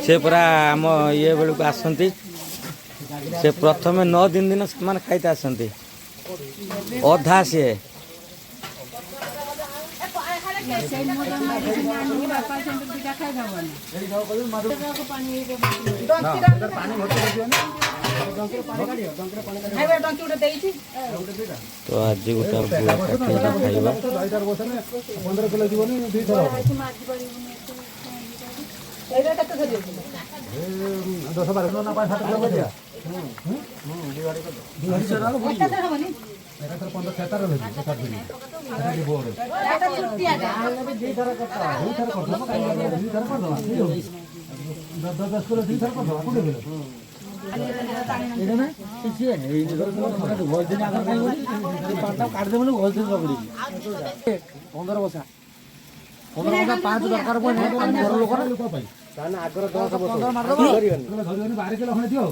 से पूरा आम ये बेलू आसती से प्रथम 9 दिन से खाई आसती अधा सी तो आज गोटे खाइबा 15 किलो जीवन 2 थर 10 12 किलो ना 5 7 किलो दिया 15 बसा 5 दरकार आगर 10 12 किलो खंडे दियो